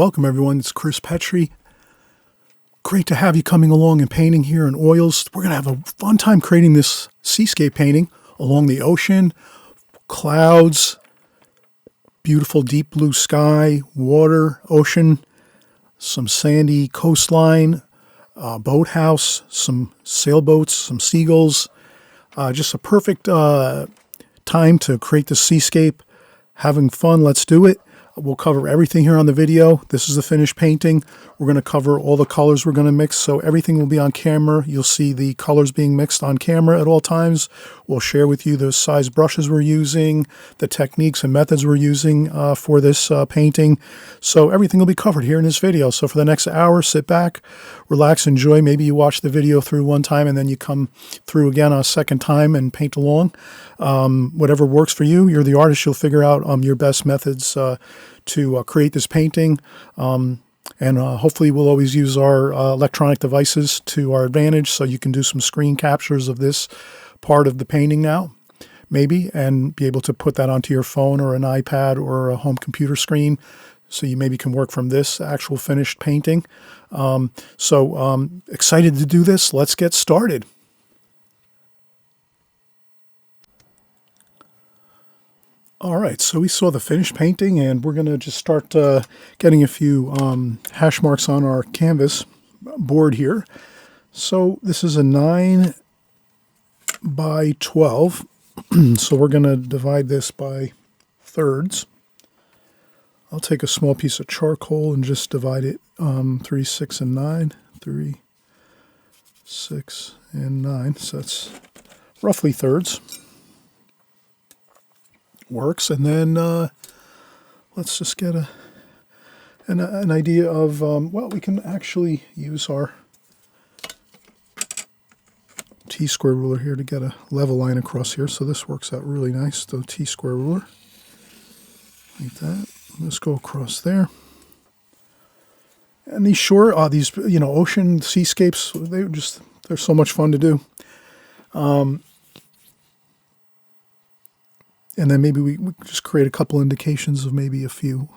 Welcome everyone, it's Chris Petri. Great to have you coming along and painting here in oils. We're going to have a fun time creating this seascape painting along the ocean, clouds, beautiful deep blue sky, water, ocean, some sandy coastline, boathouse, some sailboats, some seagulls. Just a perfect time to create the seascape. Having fun, let's do it. We'll cover everything here on the video. This is the finished painting. We're going to cover all the colors we're going to mix, so everything will be on camera. You'll see the colors being mixed on camera at all times. We'll share with you the size brushes we're using, the techniques and methods we're using for this painting. So everything will be covered here in this video. So for the next hour, sit back, relax, enjoy. Maybe you watch the video through one time and then you come through again a second time and paint along. Whatever works for you. You're the artist. You'll figure out your best methods to create this painting. And hopefully we'll always use our electronic devices to our advantage, so you can do some screen captures of this part of the painting now, maybe, and be able to put that onto your phone or an iPad or a home computer screen, so you maybe can work from this actual finished painting. Excited to do this. Let's get started. All right, so we saw the finished painting, and we're going to just start getting a few hash marks on our canvas board here. So this is a 9 by 12, so we're going to divide this by thirds. I'll take a small piece of charcoal and just divide it 3, 6, and 9. 3, 6, and 9, so that's roughly thirds. Works. And then let's just get an idea of, well, we can actually use our T-square ruler here to get a level line across here. So this works out really nice, the T-square ruler, like that. Let's go across there. And these ocean seascapes, they're so much fun to do. And then maybe we just create a couple indications of maybe a few.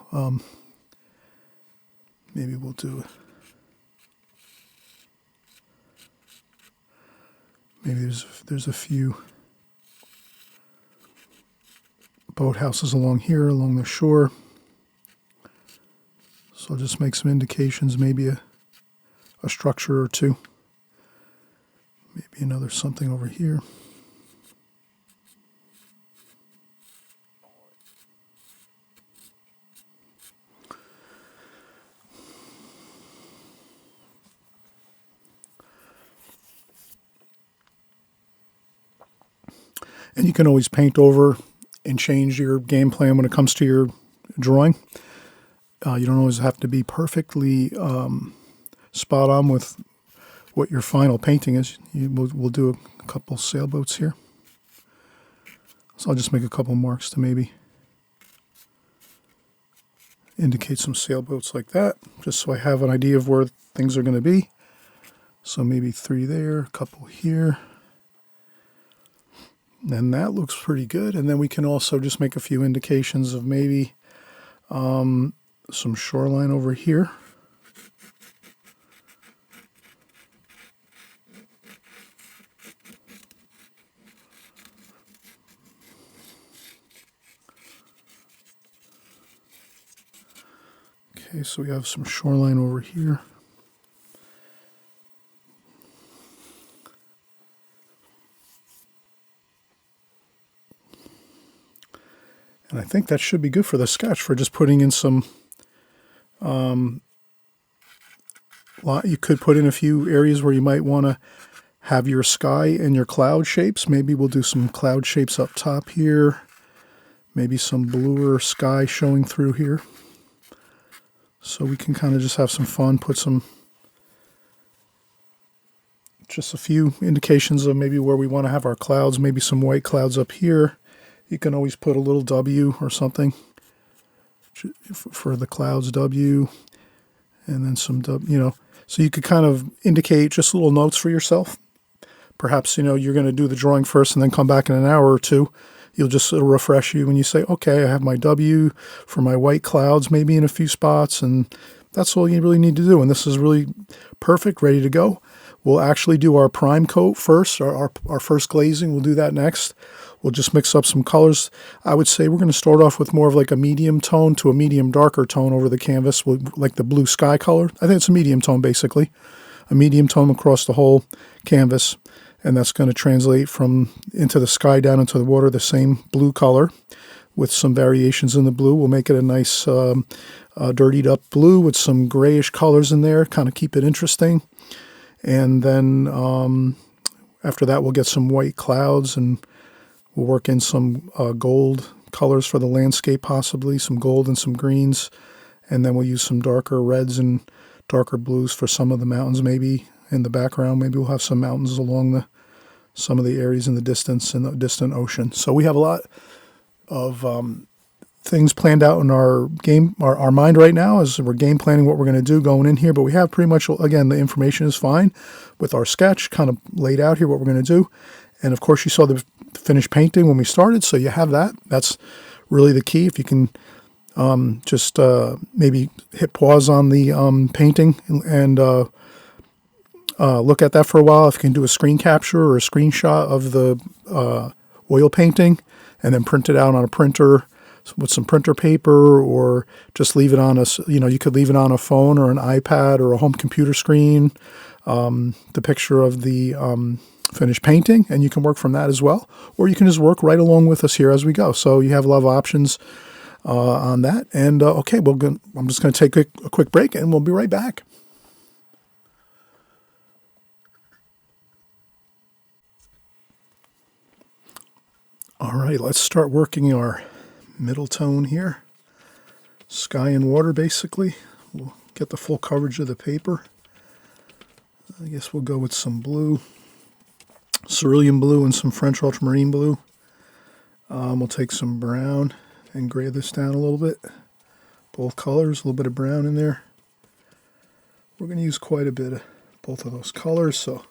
Maybe we'll do. Maybe there's a few boathouses along here, along the shore. So I'll just make some indications, maybe a structure or two. Maybe another something over here. And you can always paint over and change your game plan when it comes to your drawing. You don't always have to be perfectly spot on with what your final painting is. We'll do a couple sailboats here. So I'll just make a couple marks to maybe indicate some sailboats like that, just so I have an idea of where things are going to be. So maybe 3 there, a couple here. And that looks pretty good. And then we can also just make a few indications of maybe some shoreline over here. Okay, so we have some shoreline over here. And I think that should be good for the sketch, for just putting in some, you could put in a few areas where you might want to have your sky and your cloud shapes. Maybe we'll do some cloud shapes up top here. Maybe some bluer sky showing through here. So we can kind of just have some fun, put just a few indications of maybe where we want to have our clouds, maybe some white clouds up here. You can always put a little W or something for the clouds, W, and then some W, so you could kind of indicate just little notes for yourself. Perhaps, you're going to do the drawing first and then come back in an hour or two it'll refresh you when you say, okay, I have my W for my white clouds, maybe in a few spots, and that's all you really need to do. And this is really perfect, ready to go. We'll actually do our prime coat first, our first glazing. We'll do that next. We'll just mix up some colors. I would say we're going to start off with more of like a medium tone to a medium darker tone over the canvas, like the blue sky color. I think it's a medium tone, basically. A medium tone across the whole canvas. And that's going to translate from into the sky down into the water, the same blue color with some variations in the blue. We'll make it a nice dirtied up blue with some grayish colors in there, kind of keep it interesting. And then after that, we'll get some white clouds, and we'll work in some gold colors for the landscape, possibly some gold and some greens. And then we'll use some darker reds and darker blues for some of the mountains, maybe in the background. Maybe we'll have some mountains along some of the areas in the distance, in the distant ocean. So we have a lot of things planned out in our mind right now as we're game planning what we're going to do going in here. But we have pretty much, again, the information is fine with our sketch kind of laid out here, what we're going to do. And of course, you saw the finished painting when we started, so you have that. That's really the key. If you can just maybe hit pause on the painting and look at that for a while. If you can do a screen capture or a screenshot of the oil painting and then print it out on a printer with some printer paper, or just leave it on you could leave it on a phone or an iPad or a home computer screen, the picture of the finished painting, and you can work from that as well. Or you can just work right along with us here as we go. So you have a lot of options on that. And okay, I'm just going to take a quick break, and we'll be right back. All right, let's start working our middle tone here. Sky and water, basically. We'll get the full coverage of the paper. I guess we'll go with some blue, cerulean blue and some French ultramarine blue. We'll take some brown and gray this down a little bit. Both colors, a little bit of brown in there. We're going to use quite a bit of both of those colors, so a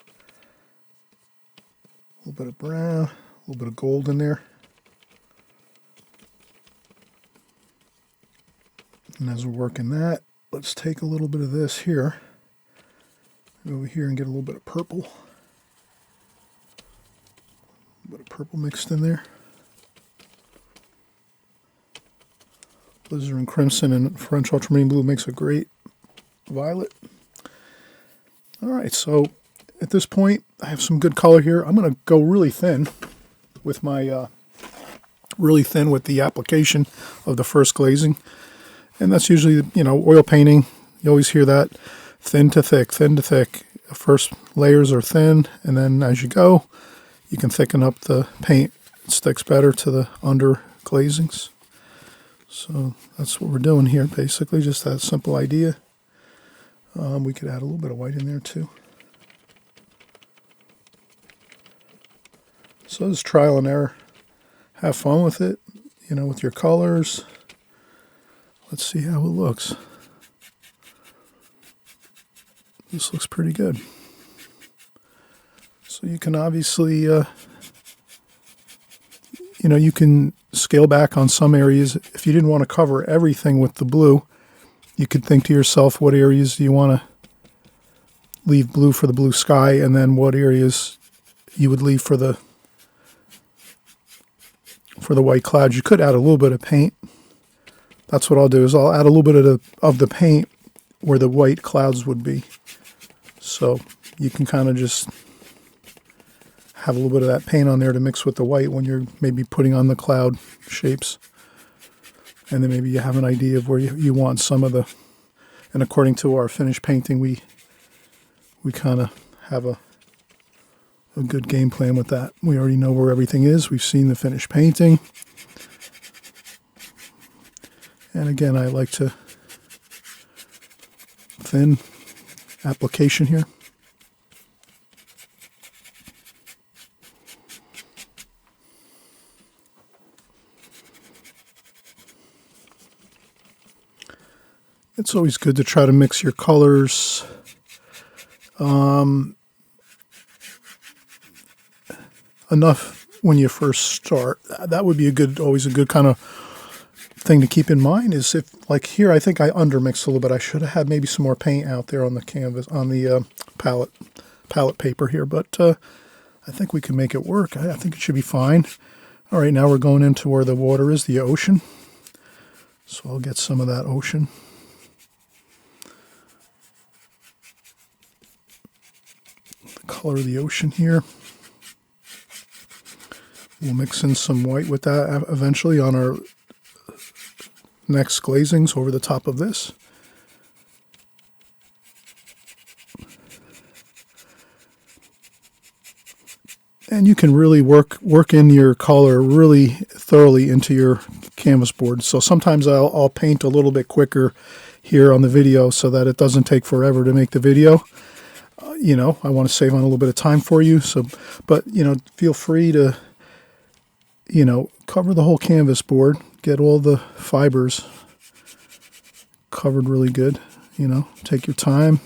little bit of brown, a little bit of gold in there. And as we're working that, let's take a little bit of this here, over here, and get a little bit of purple. A little bit of purple mixed in there. Alizarin crimson and French ultramarine blue makes a great violet. All right, so at this point, I have some good color here. I'm going to go really thin with my with the application of the first glazing. And that's usually, oil painting. You always hear that, thin to thick, thin to thick. First layers are thin, and then as you go, you can thicken up the paint. It sticks better to the under glazings. So that's what we're doing here, basically, just that simple idea. We could add a little bit of white in there too. So it's trial and error. Have fun with it, with your colors. Let's see how it looks. This looks pretty good. So you can obviously, you can scale back on some areas. If you didn't want to cover everything with the blue, you could think to yourself, what areas do you want to leave blue for the blue sky, and then what areas you would leave for the white clouds. You could add a little bit of paint. That's what I'll do, is I'll add a little bit of the paint where the white clouds would be. So you can kind of just have a little bit of that paint on there to mix with the white when you're maybe putting on the cloud shapes. And then maybe you have an idea of where you want some of the, and according to our finished painting, we kind of have a good game plan with that. We already know where everything is. We've seen the finished painting. And again, I like to thin application here. It's always good to try to mix your colors. Enough when you first start. That would be always a good kind of thing to keep in mind is if, like here, I think I undermixed a little bit. I should have had maybe some more paint out there on the canvas, on the palette paper here, but I think we can make it work. I think it should be fine. All right, now we're going into where the water is, the ocean. So I'll get some of that ocean. The color of the ocean here. We'll mix in some white with that eventually on our next glazings over the top of this. And you can really work in your color really thoroughly into your canvas board. So sometimes I'll paint a little bit quicker here on the video so that it doesn't take forever to make the video. You know, I want to save on a little bit of time for you. So, but you know, feel free to, you know, cover the whole canvas board, get all the fibers covered really good. You know, take your time.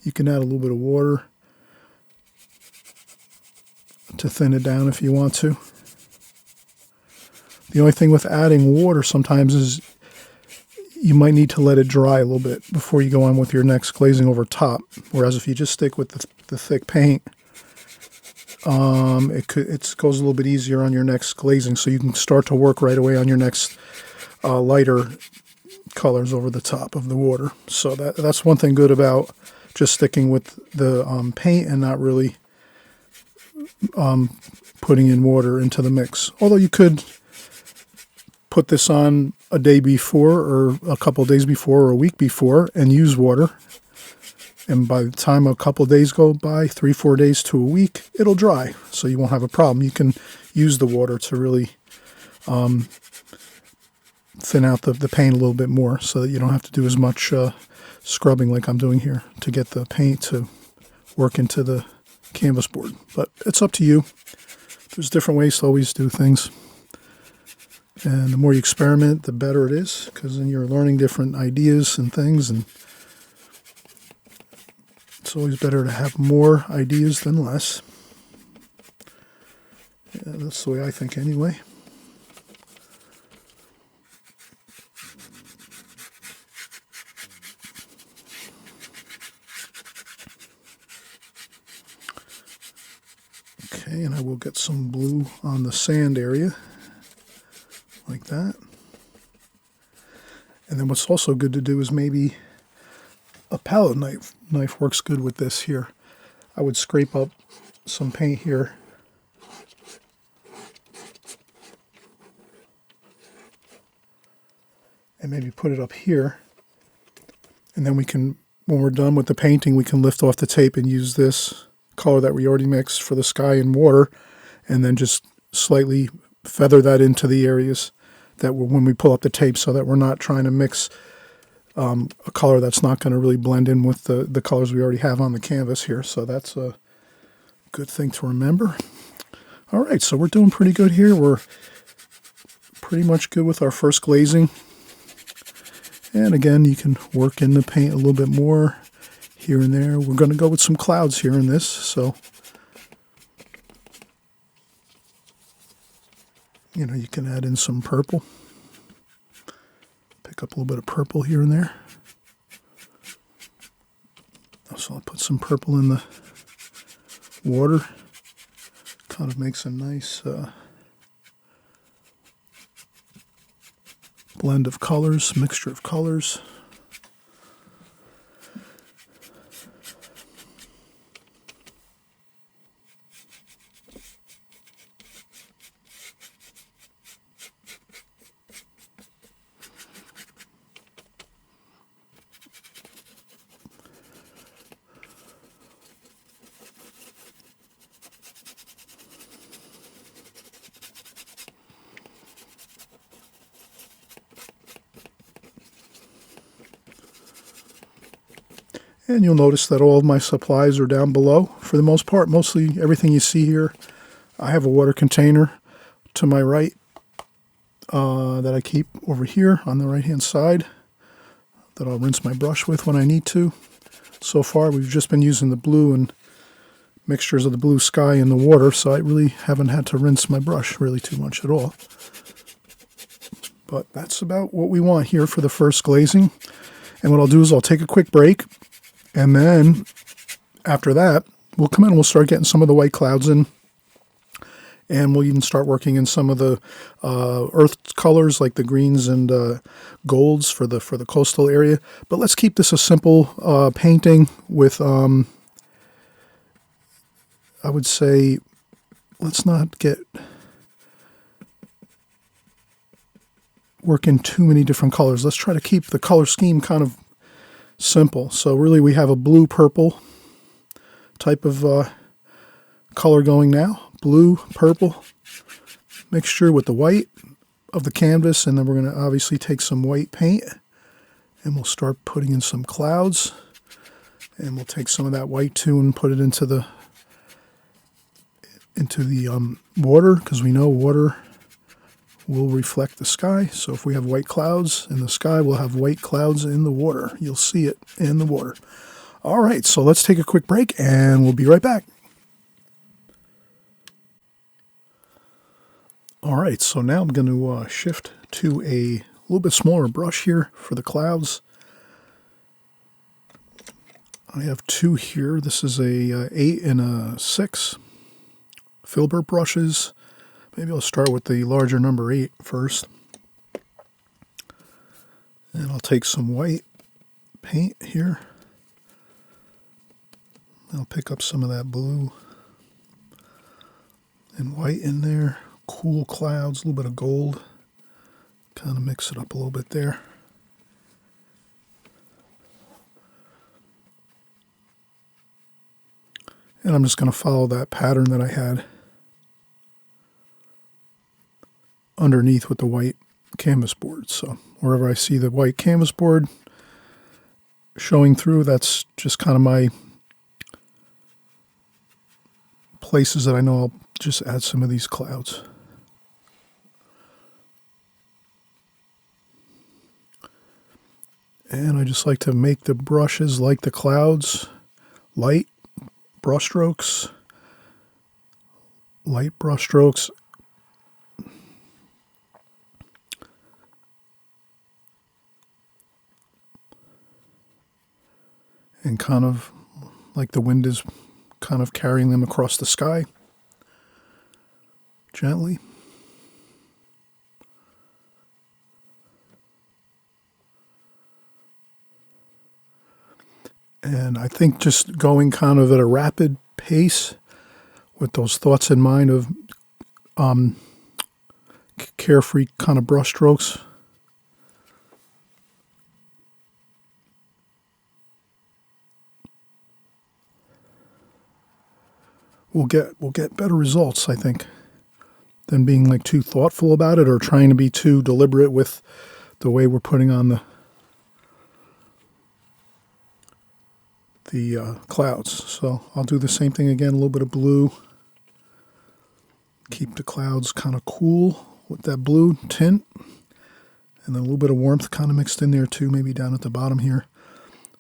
You can add a little bit of water to thin it down if you want to. The only thing with adding water sometimes is you might need to let it dry a little bit before you go on with your next glazing over top. Whereas if you just stick with the thick paint, it goes a little bit easier on your next glazing, so you can start to work right away on your next lighter colors over the top of the water. So that's one thing good about just sticking with the paint and not really putting in water into the mix. Although you could put this on a day before or a couple of days before or a week before and use water. And by the time a couple of days go by, 3-4 days to a week, it'll dry. So you won't have a problem. You can use the water to really thin out the paint a little bit more so that you don't have to do as much scrubbing like I'm doing here to get the paint to work into the canvas board. But it's up to you. There's different ways to always do things. And the more you experiment, the better it is, because then you're learning different ideas and things, and it's always better to have more ideas than less. Yeah, that's the way I think anyway. Okay, and I will get some blue on the sand area, like that. And then what's also good to do is maybe a palette knife works good with this here. I would scrape up some paint here and maybe put it up here, and then we can, when we're done with the painting, we can lift off the tape and use this color that we already mixed for the sky and water, and then just slightly feather that into the areas that when we pull up the tape, so that we're not trying to mix a color that's not going to really blend in with the colors we already have on the canvas here. So that's a good thing to remember. All right, so we're doing pretty good here. We're pretty much good with our first glazing. And again, you can work in the paint a little bit more here and there. We're going to go with some clouds here in this, so you know, you can add in some purple. Pick up a little bit of purple here and there. So I'll put some purple in the water. Kind of makes a nice blend of colors, mixture of colors. And you'll notice that all of my supplies are down below for the most part. Mostly everything you see here. I have a water container to my right that I keep over here on the right hand side that I'll rinse my brush with when I need to. So far we've just been using the blue and mixtures of the blue sky and the water, so I really haven't had to rinse my brush really too much at all. But that's about what we want here for the first glazing. And what I'll do is I'll take a quick break, and then after that, we'll come in and we'll start getting some of the white clouds in, and we'll even start working in some of the earth colors like the greens and golds for the coastal area. But let's keep this a simple painting with, I would say, let's not get work in too many different colors. Let's try to keep the color scheme kind of simple. So really we have a blue-purple type of color going now. Blue, purple mixture with the white of the canvas, and then we're going to obviously take some white paint and we'll start putting in some clouds, and we'll take some of that white too and put it into the water, because we know water will reflect the sky. So if we have white clouds in the sky, we'll have white clouds in the water. You'll see it in the water. All right, so let's take a quick break and we'll be right back. All right, so now I'm going to shift to a little bit smaller brush here for the clouds. I have two here. This is a 8 and a 6 filbert brushes. Maybe I'll start with the larger number 8 first. And I'll take some white paint here. I'll pick up some of that blue and white in there. Cool clouds, a little bit of gold. Kind of mix it up a little bit there. And I'm just going to follow that pattern that I had underneath with the white canvas board. So wherever I see the white canvas board showing through, that's just kind of my places that I know I'll just add some of these clouds. And I just like to make the brushes like the clouds, light brush strokes, light brush strokes. And kind of like the wind is kind of carrying them across the sky gently. And I think just going kind of at a rapid pace with those thoughts in mind of carefree kind of brush strokes. We'll get better results, I think, than being like too thoughtful about it or trying to be too deliberate with the way we're putting on the clouds. So I'll do the same thing again, a little bit of blue. Keep the clouds kind of cool with that blue tint. And then a little bit of warmth kind of mixed in there too, maybe down at the bottom here.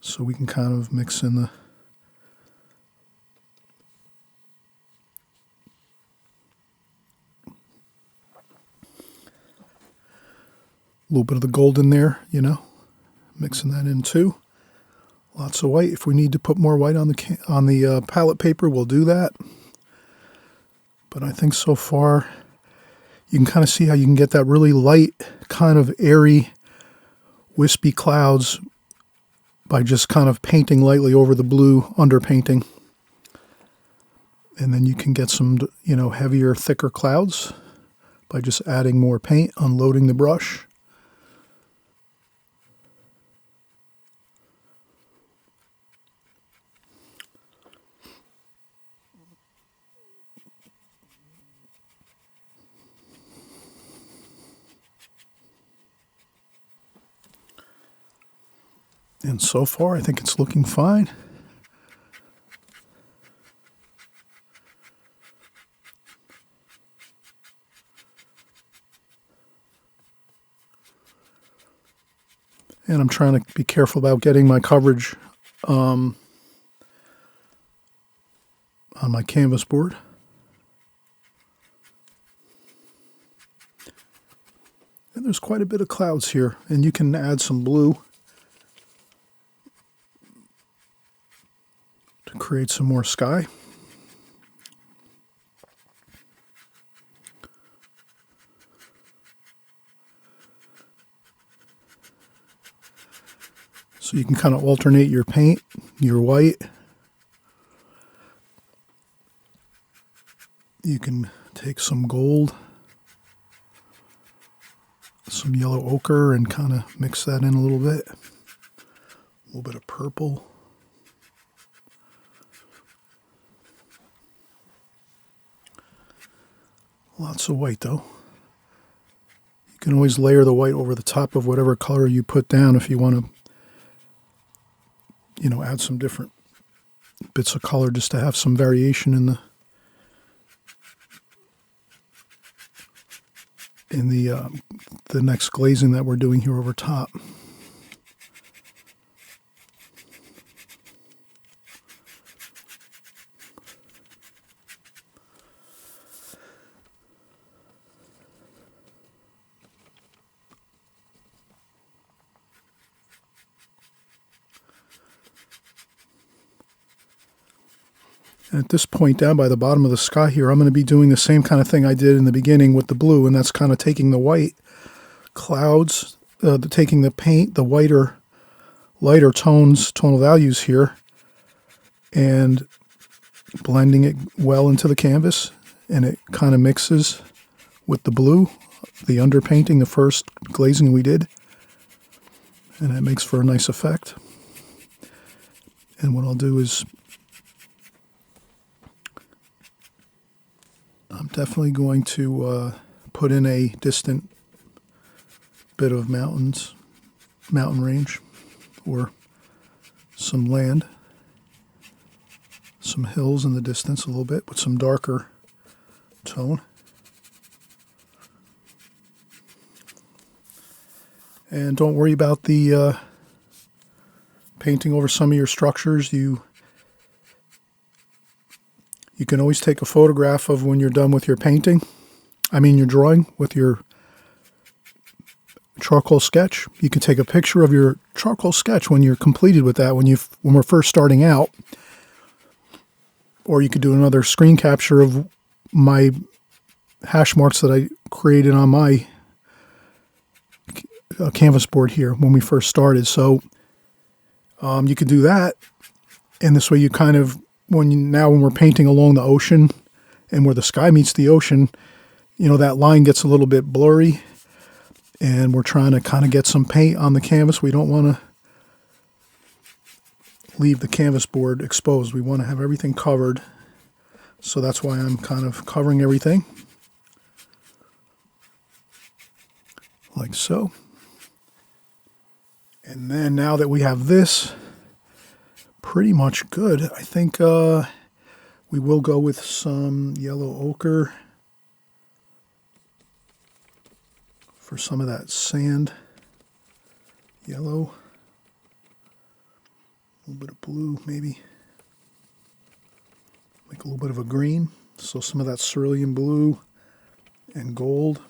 So we can kind of mix in the little bit of the gold in there, you know, mixing that in too. Lots of white. If we need to put more white on the palette paper, we'll do that. But I think so far you can kind of see how you can get that really light, kind of airy, wispy clouds by just kind of painting lightly over the blue underpainting. And then you can get some, you know, heavier, thicker clouds by just adding more paint, unloading the brush. And so far, I think it's looking fine. And I'm trying to be careful about getting my coverage on on my canvas board. And there's quite a bit of clouds here, and you can add some blue to create some more sky. So you can kind of alternate your paint, your white. You can take some gold, some yellow ochre, and kind of mix that in a little bit. A little bit of purple. Lots of white though. You can always layer the white over the top of whatever color you put down if you want to, add some different bits of color just to have some variation in the next glazing that we're doing here over top. And at this point down by the bottom of the sky here, I'm going to be doing the same kind of thing I did in the beginning with the blue, and that's kind of taking the white clouds, taking the paint, the lighter tonal values here, and blending it well into the canvas, and it kind of mixes with the blue, the underpainting, the first glazing we did, and that makes for a nice effect. And what I'll do is I'm definitely going to put in a distant bit of mountain range, or some land, some hills in the distance a little bit with some darker tone. And don't worry about the painting over some of your structures. You can always take a photograph of when you're done with your painting. Your drawing with your charcoal sketch. You can take a picture of your charcoal sketch when you're completed with that, when we're first starting out. Or you could do another screen capture of my hash marks that I created on my canvas board here when we first started. So you could do that, and this way you kind of, when we're painting along the ocean and where the sky meets the ocean, that line gets a little bit blurry, and we're trying to kind of get some paint on the canvas. We don't want to leave the canvas board exposed. We want to have everything covered. So that's why I'm kind of covering everything like so. And then now that we have this pretty much good, I think we will go with some yellow ochre for some of that sand yellow. A little bit of blue, maybe. Make a little bit of a green. So some of that cerulean blue and gold.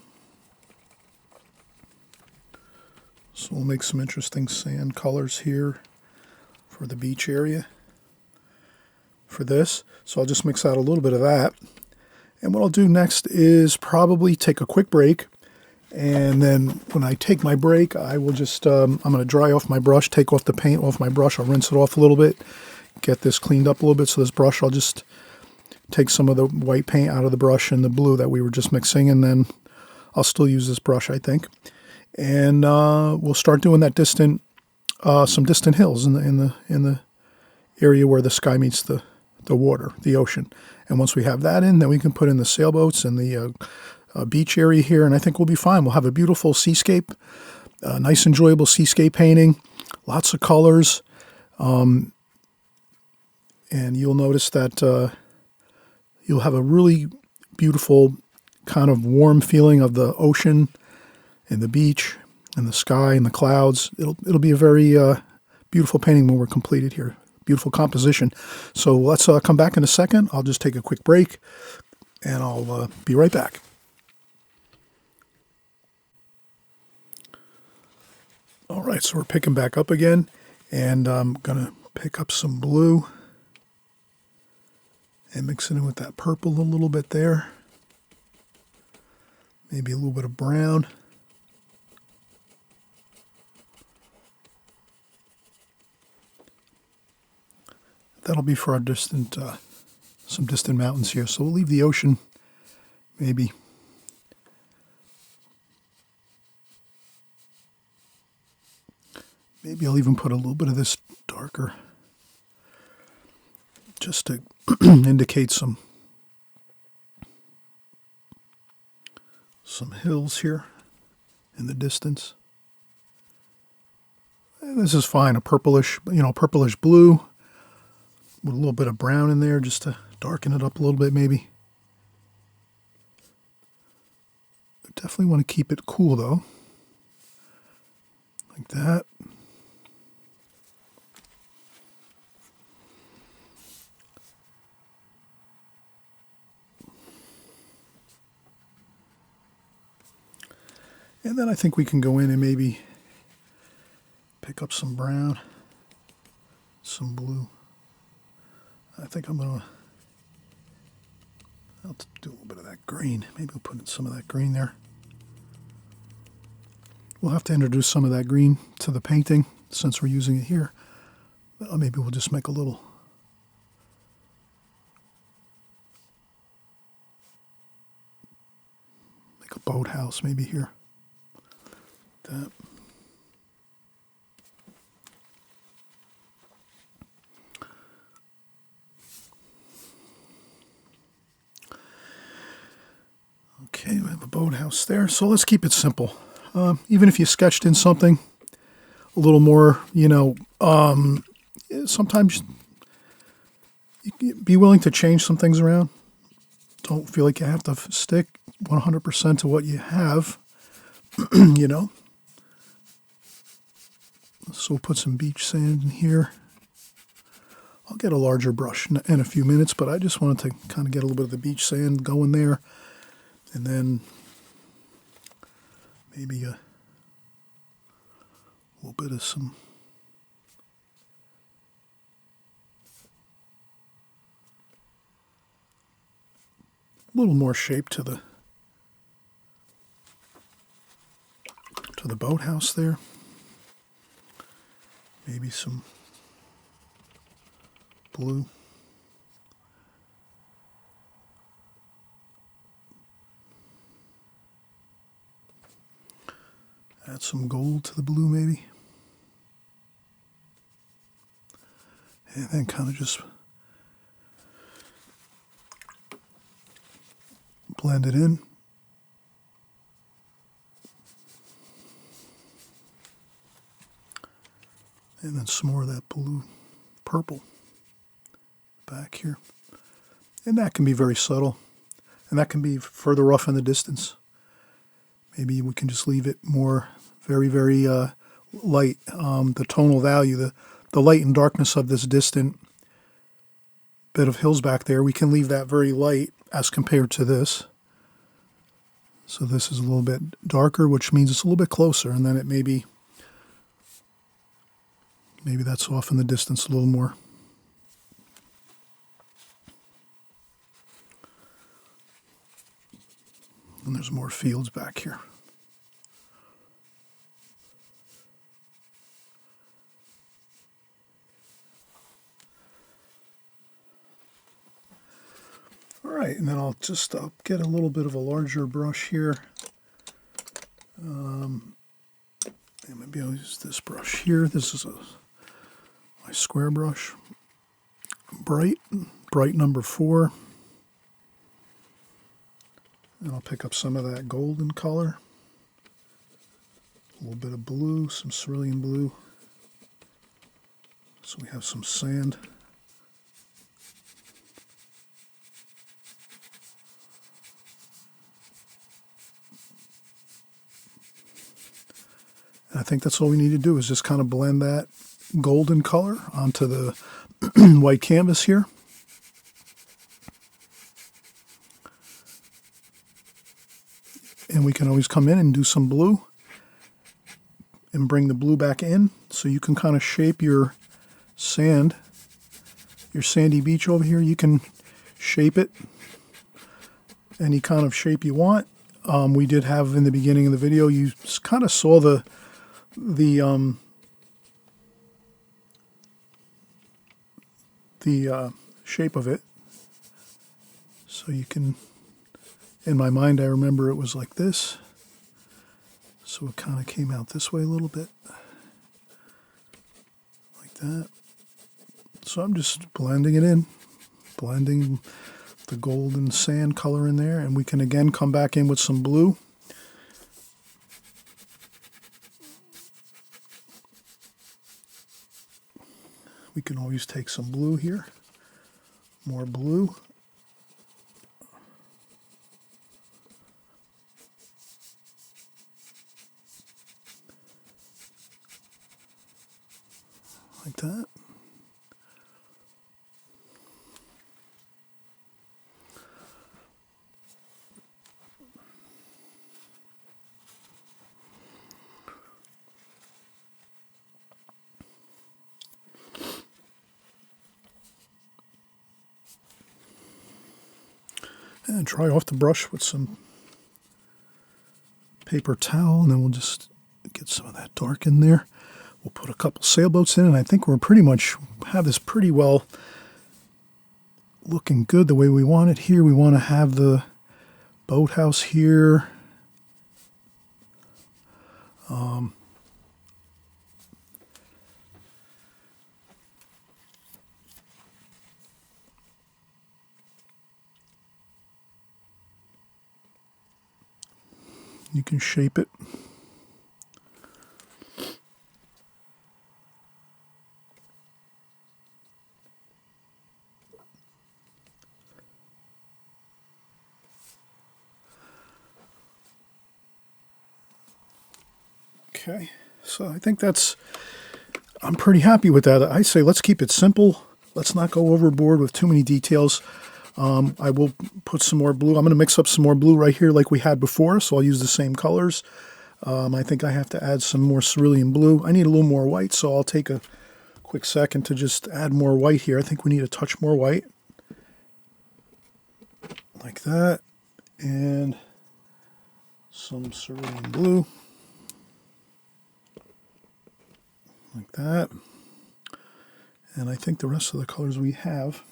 So we'll make some interesting sand colors here for the beach area for this. So I'll just mix out a little bit of that. And what I'll do next is probably take a quick break. And then when I take my break, I will just, I'm going to dry off my brush, take off the paint off my brush. I'll rinse it off a little bit, get this cleaned up a little bit. So this brush, I'll just take some of the white paint out of the brush and the blue that we were just mixing. And then I'll still use this brush, I think. And we'll start doing that some distant hills in the area where the sky meets the water, the ocean. And once we have that in, then we can put in the sailboats and the beach area here, and I think we'll be fine. We'll have a beautiful seascape, a nice, enjoyable seascape painting, lots of colors, and you'll notice that you'll have a really beautiful kind of warm feeling of the ocean and the beach and the sky and the clouds. It'll be a very beautiful painting when we're completed here. beautiful composition. So let's come back in a second. I'll just take a quick break, and I'll be right back. All right, so we're picking back up again, and I'm going to pick up some blue and mix it in with that purple a little bit there. Maybe a little bit of brown. That'll be for our distant, some distant mountains here. So we'll leave the ocean, maybe. Maybe I'll even put a little bit of this darker, just to indicate some hills here in the distance. And this is fine, a purplish blue, with a little bit of brown in there just to darken it up a little bit maybe. I definitely want to keep it cool though. Like that. And then I think we can go in and maybe pick up some brown, some blue. I think I'll do a little bit of that green. Maybe we'll put in some of that green there. We'll have to introduce some of that green to the painting since we're using it here. Maybe we'll just make a boathouse maybe here. That. Okay, we have a boathouse there. So let's keep it simple. Even if you sketched in something a little more, sometimes you be willing to change some things around. Don't feel like you have to stick 100% to what you have, So we'll put some beach sand in here. I'll get a larger brush in a few minutes, but I just wanted to kind of get a little bit of the beach sand going there. And then maybe a little bit of some little more shape to the boathouse there. Maybe some blue. Add some gold to the blue maybe. And then kind of just blend it in. And then some more of that blue purple back here. And that can be very subtle. And that can be further off in the distance. Maybe we can just leave it more very, very light. The tonal value, the light and darkness of this distant bit of hills back there, we can leave that very light as compared to this. So this is a little bit darker, which means it's a little bit closer. And then it maybe that's off in the distance a little more. And there's more fields back here. All right, and then I'll just get a little bit of a larger brush here. And maybe I'll use this brush here. This is my square brush. Bright number 4. And I'll pick up some of that golden color. A little bit of blue, some cerulean blue. So we have some sand. And I think that's all we need to do is just kind of blend that golden color onto the white canvas here. And we can always come in and do some blue and bring the blue back in, so you can kind of shape your sand, your sandy beach over here. You can shape it any kind of shape you want. We did have in the beginning of the video, you kind of saw the shape of it. So you can, in my mind, I remember it was like this. So it kind of came out this way a little bit, like that. So I'm just blending it in, blending the golden sand color in there, and we can again come back in with some blue. We can always take some blue here, more blue. Like that. And dry off the brush with some paper towel, and then we'll just get some of that dark in there. We'll put a couple sailboats in, and I think we're pretty much have this pretty well looking good the way we want it here. We want to have the boathouse here. You can shape it. Okay, so I think I'm pretty happy with that. I say let's keep it simple. Let's not go overboard with too many details. I will put some more blue. I'm going to mix up some more blue right here like we had before, so I'll use the same colors. I think I have to add some more cerulean blue. I need a little more white, so I'll take a quick second to just add more white here. I think we need a touch more white. Like that. And some cerulean blue. Like that. And I think the rest of the colors we have.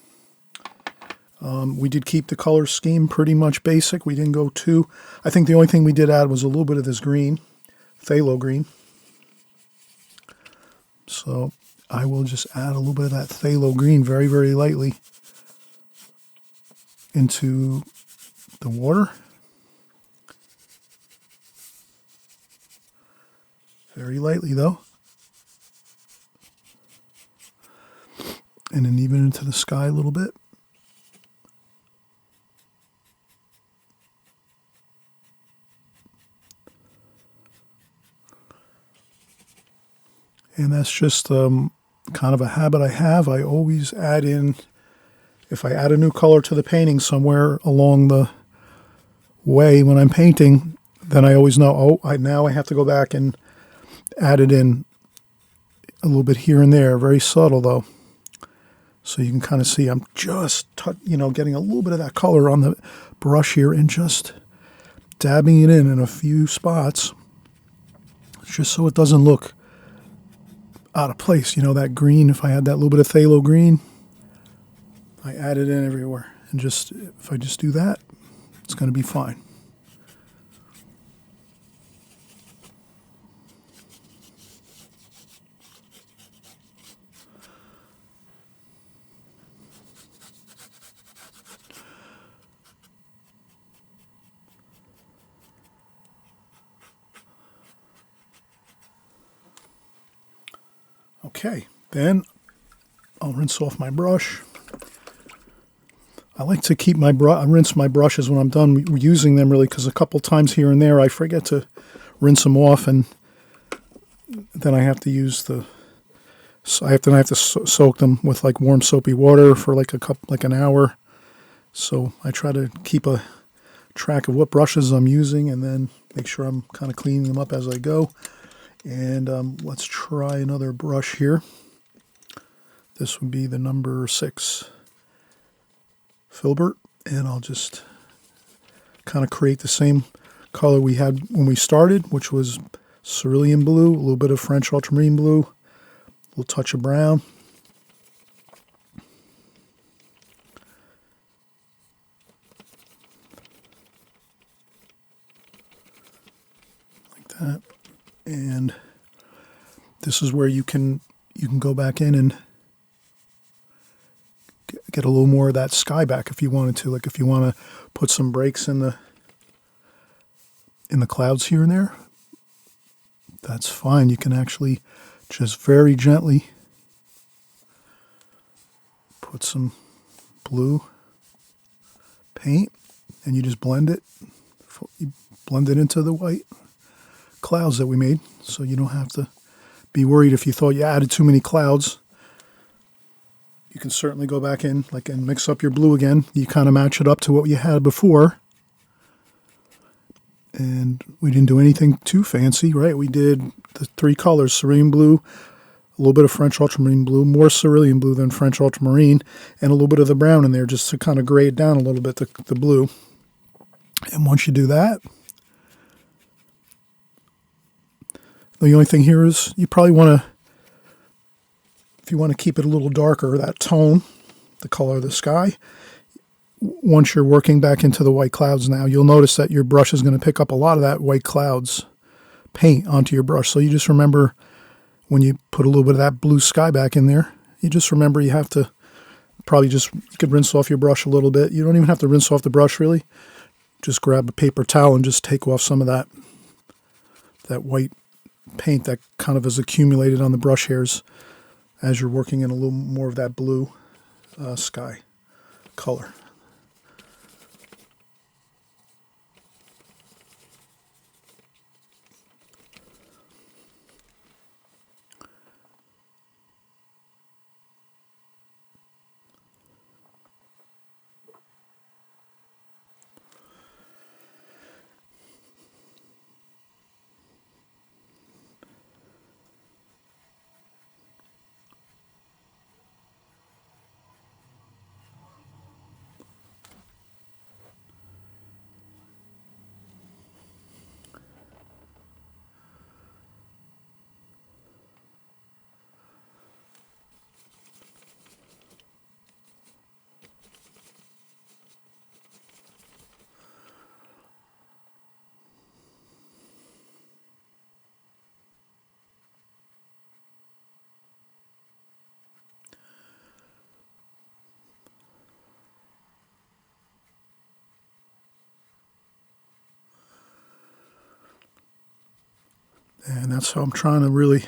We did keep the color scheme pretty much basic. We didn't go too. I think the only thing we did add was a little bit of this green, phthalo green. So I will just add a little bit of that phthalo green very, very lightly into the water. Very lightly though. And then even into the sky a little bit. And that's just kind of a habit I have. I always add in, if I add a new color to the painting somewhere along the way when I'm painting, then I always know, oh, now I have to go back and add it in a little bit here and there. Very subtle though. So you can kind of see I'm just, getting a little bit of that color on the brush here and just dabbing it in a few spots, just so it doesn't look out of place. That green, if I had that little bit of phthalo green, I add it in everywhere. And just, if I just do that, it's going to be fine. Okay, then I'll rinse off my brush. I like to keep I rinse my brushes when I'm done using them, really, because a couple times here and there I forget to rinse them off, and then I have to use the So I have to soak them with like warm soapy water for like an hour. So I try to keep a track of what brushes I'm using and then make sure I'm kind of cleaning them up as I go. And let's try another brush here. This would be the number 6 filbert, and I'll just kind of create the same color we had when we started, which was cerulean blue, a little bit of French ultramarine blue, a little touch of brown. Like that. And this is where you can go back in and get a little more of that sky back if you wanted to. Like if you want to put some breaks in the clouds here and there, that's fine. You can actually just very gently put some blue paint and you just blend it. You blend it into the white clouds that we made, so you don't have to be worried if you thought you added too many clouds. You can certainly go back in and mix up your blue again. You kind of match it up to what you had before. And we didn't do anything too fancy, right? We did the 3 colors, cerulean blue, a little bit of French ultramarine blue, more cerulean blue than French ultramarine, and a little bit of the brown in there just to kind of gray it down a little bit, the blue. And once you do that, the only thing here is you probably want to, if you want to keep it a little darker, that tone, the color of the sky, once you're working back into the white clouds now, you'll notice that your brush is going to pick up a lot of that white clouds paint onto your brush. So you just remember when you put a little bit of that blue sky back in there, you just remember you have to probably you could rinse off your brush a little bit. You don't even have to rinse off the brush really. Just grab a paper towel and just take off some of that white paint that kind of has accumulated on the brush hairs as you're working in a little more of that blue sky color. And that's how I'm trying to really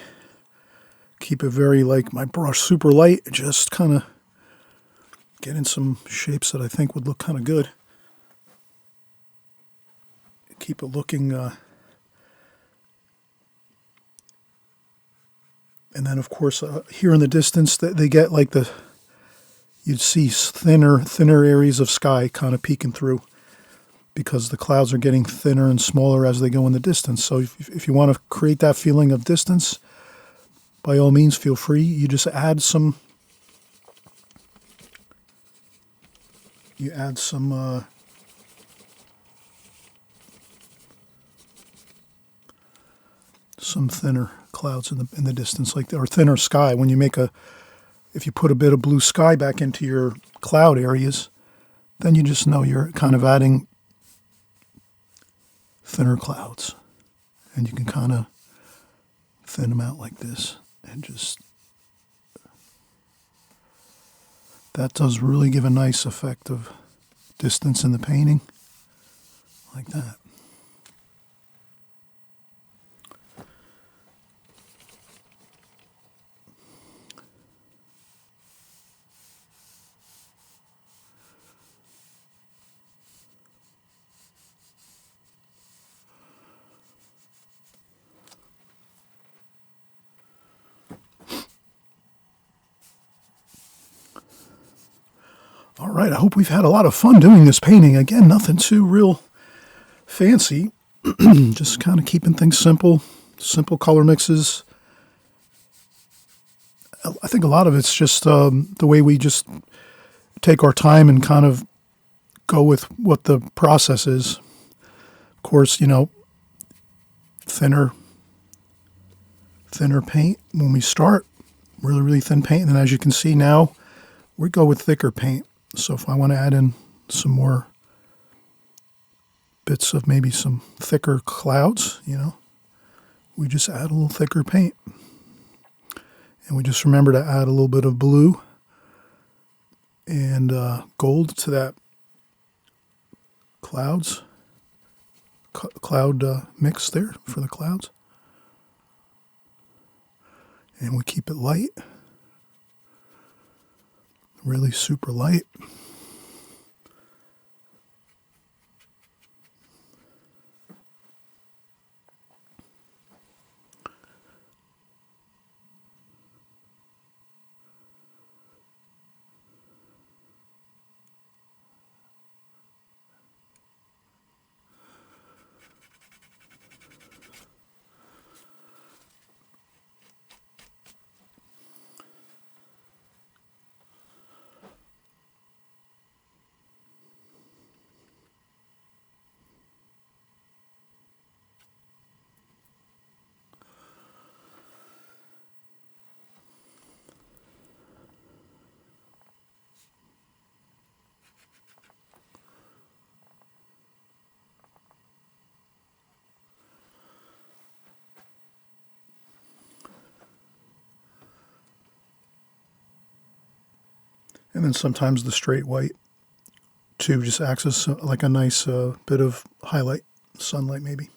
keep it very my brush super light, just kind of get in some shapes that I think would look kind of good. Keep it looking, and then of course here in the distance they get you'd see thinner areas of sky kind of peeking through, because the clouds are getting thinner and smaller as they go in the distance. So if you want to create that feeling of distance, by all means, feel free. You just add some some thinner clouds in the distance, or thinner sky. When you if you put a bit of blue sky back into your cloud areas, then you just know you're kind of adding thinner clouds, and you can kind of thin them out like this, and just that does really give a nice effect of distance in the painting, like that. All right, I hope we've had a lot of fun doing this painting. Again, nothing too real fancy, just kind of keeping things simple, simple color mixes. I think a lot of it's just the way we just take our time and kind of go with what the process is. Of course, thinner paint when we start, really, really thin paint. And then as you can see now, we go with thicker paint. So if I want to add in some more bits of maybe some thicker clouds, we just add a little thicker paint. And we just remember to add a little bit of blue and gold to that cloud mix there for the clouds. And we keep it light, really super light. And then sometimes the straight white too just acts as like a nice bit of highlight, sunlight maybe.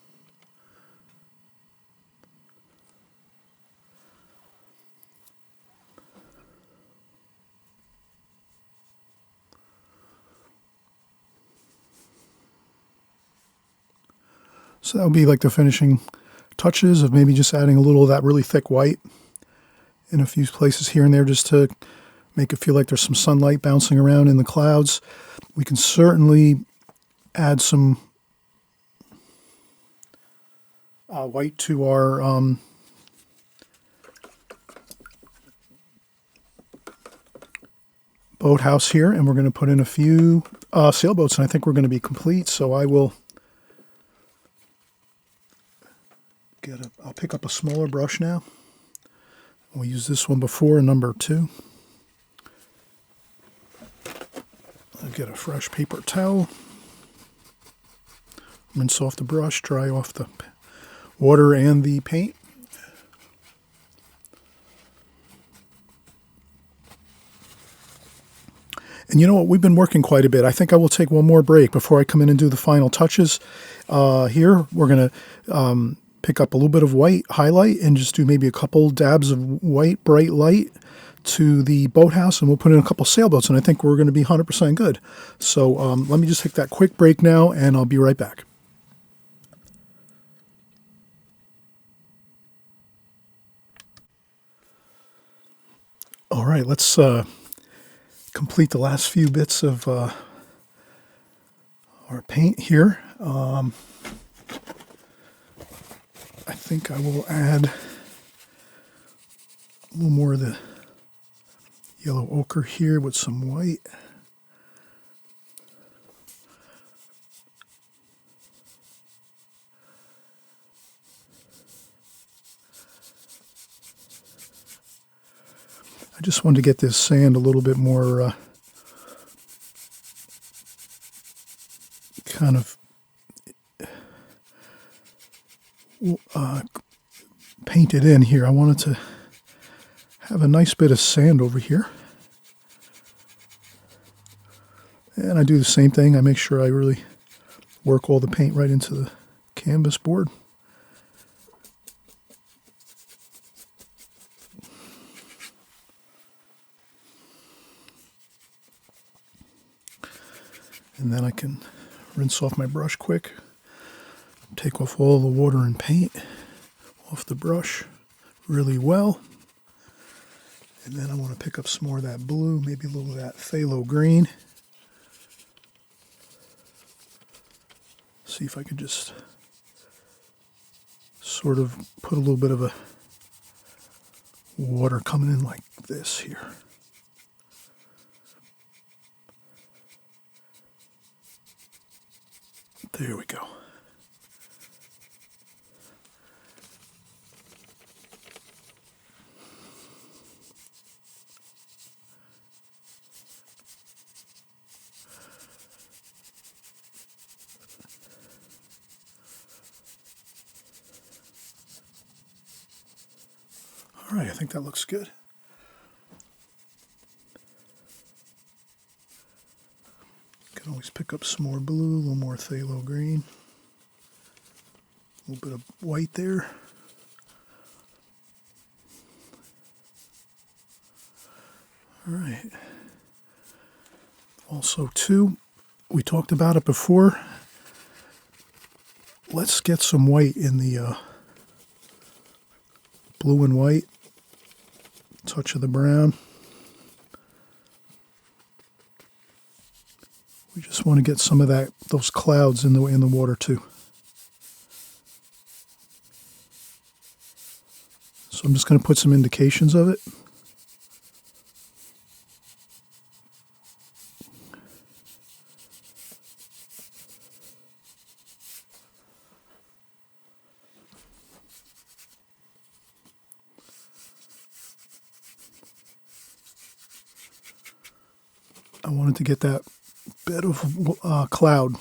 So that would be like the finishing touches of maybe just adding a little of that really thick white in a few places here and there just to make it feel like there's some sunlight bouncing around in the clouds. We can certainly add some white to our boathouse here, and we're going to put in a few sailboats, and I think we're going to be complete. So I will I'll pick up a smaller brush now. We used this one before, number 2. I'll get a fresh paper towel, rinse off the brush, dry off the water and the paint. And you know what? We've been working quite a bit. I think I will take one more break before I come in and do the final touches. Here, we're going to pick up a little bit of white highlight and just do maybe a couple dabs of white bright light to the boathouse, and we'll put in a couple sailboats, and I think we're going to be 100% good. So let me just take that quick break now, and I'll be right back. All right, let's complete the last few bits of our paint here. I think I will add a little more of the yellow ochre here with some white. I just wanted to get this sand a little bit more kind of painted in here. I wanted to have a nice bit of sand over here. And I do the same thing. I make sure I really work all the paint right into the canvas board. And then I can rinse off my brush quick, take off all the water and paint off the brush really well. And then I want to pick up some more of that blue, maybe a little of that phthalo green. see if I could just sort of put a little bit of a water coming in like this here. There we go. All right, I think that looks good. Can always pick up some more blue, a little more phthalo green, a little bit of white there. All right. Also, too, we talked about it before. Let's get some white in the blue and white. Touch of the brown. We just want to get some of those clouds in the water too. So I'm just going to put some indications of it. I wanted to get that bit of cloud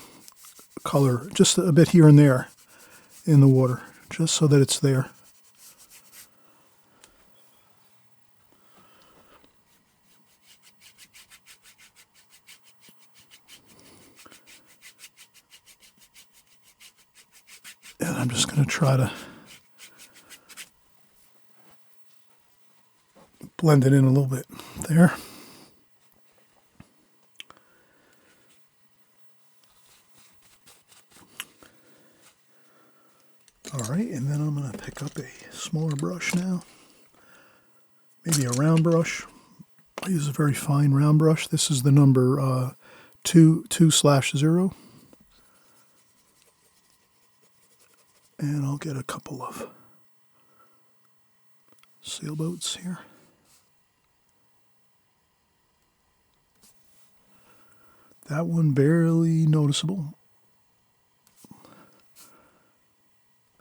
color just a bit here and there in the water, just so that it's there. And I'm just going to try to blend it in a little bit there. All right, and then I'm going to pick up a smaller brush now, maybe a round brush. I use a very fine round brush. This is the number 2/0. And I'll get a couple of sailboats here. That one barely noticeable.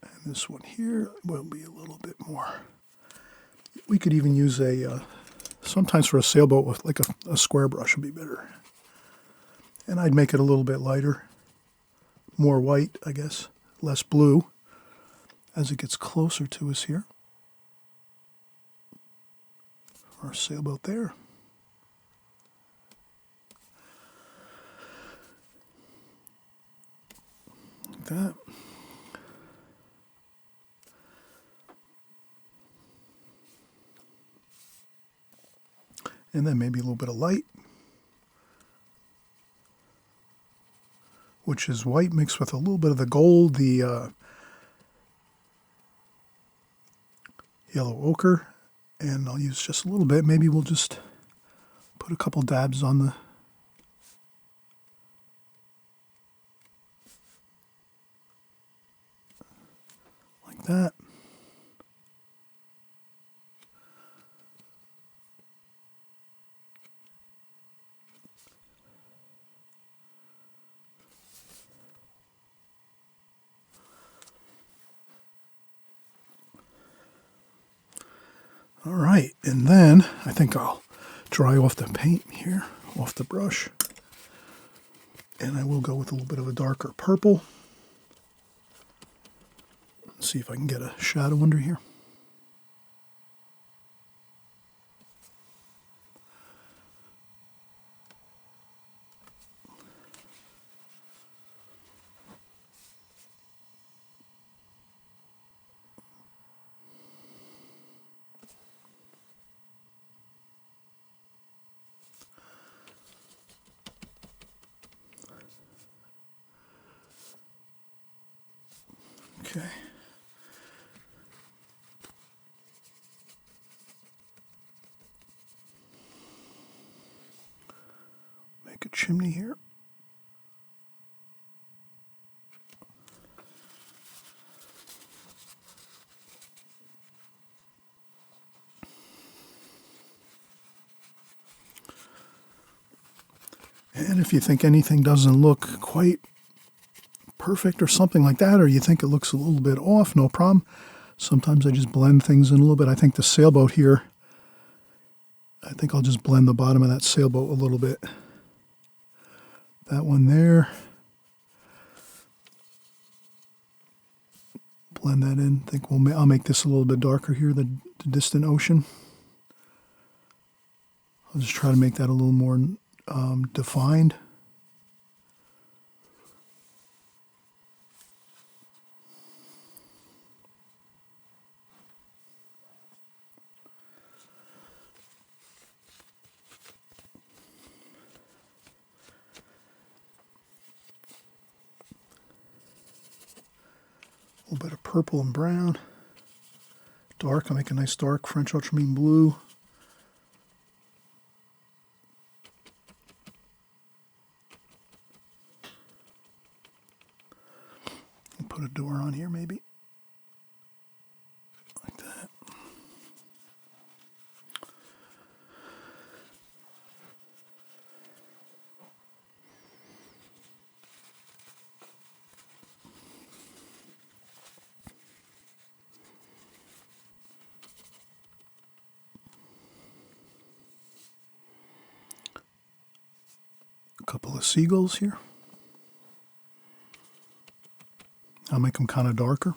And this one here will be a little bit more. We could even use sometimes for a sailboat with like a square brush would be better. And I'd make it a little bit lighter, more white, I guess, less blue as it gets closer to us here. Our sailboat there. Like that. And then maybe a little bit of light, which is white mixed with a little bit of the gold, the yellow ochre, and I'll use just a little bit. Maybe we'll just put a couple dabs on the like that. All right, and then I think I'll dry off the paint here, off the brush. And I will go with a little bit of a darker purple. Let's see if I can get a shadow under here. Okay. Make a chimney here. And if you think anything doesn't look quite perfect or something like that, or you think it looks a little bit off, no problem. Sometimes I just blend things in a little bit. I think the sailboat here, I think I'll just blend the bottom of that sailboat a little bit. That one there. Blend that in. I think I'll make this a little bit darker here, the distant ocean. I'll just try to make that a little more defined. A little bit of purple and brown. Dark, I'll make a nice dark French ultramarine blue. I'll put a door on here maybe. Like that. Couple of seagulls here. I'll make them kind of darker.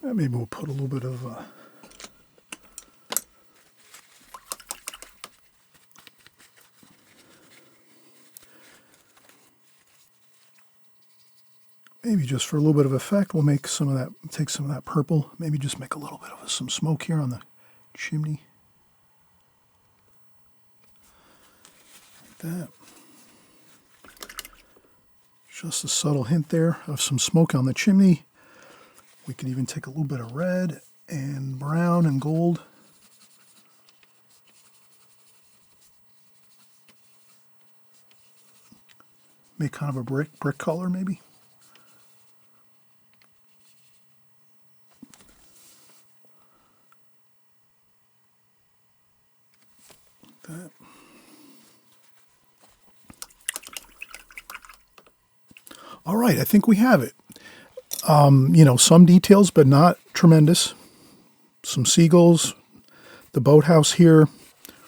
Maybe we'll put a little bit of maybe just for a little bit of effect, we'll make some of that, take some of that purple, maybe just make a little bit of some smoke here on the chimney. Like that. Just a subtle hint there of some smoke on the chimney. We could even take a little bit of red and brown and gold. Make kind of a brick color maybe. Like that. All right, I think we have it. Some details, but not tremendous. Some seagulls, the boathouse here,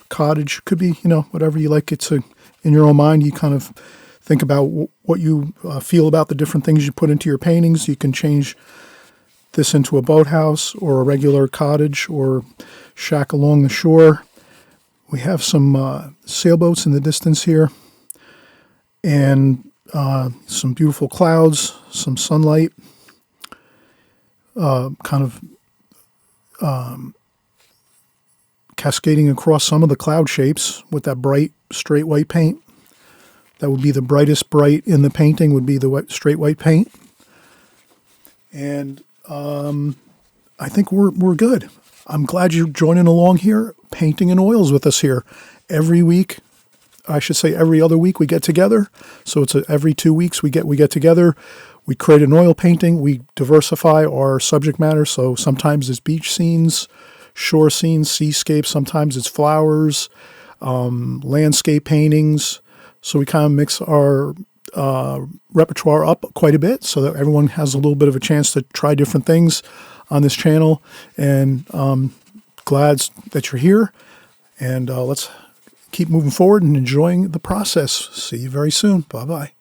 cottage, could be, whatever you like. It's in your own mind. You kind of think about what you feel about the different things you put into your paintings. You can change this into a boathouse or a regular cottage or shack along the shore. We have some sailboats in the distance here and some beautiful clouds, some sunlight. Cascading across some of the cloud shapes with that bright, straight white paint. That would be the brightest bright in the painting, would be the straight white paint. And I think we're good. I'm glad you're joining along here, painting in oils with us here. Every week, I should say every other week, we get together. So it's every 2 weeks we get together. We create an oil painting. We diversify our subject matter. So sometimes it's beach scenes, shore scenes, seascapes. Sometimes it's flowers, landscape paintings. So we kind of mix our repertoire up quite a bit so that everyone has a little bit of a chance to try different things on this channel. And glad that you're here. And let's keep moving forward and enjoying the process. See you very soon. Bye-bye.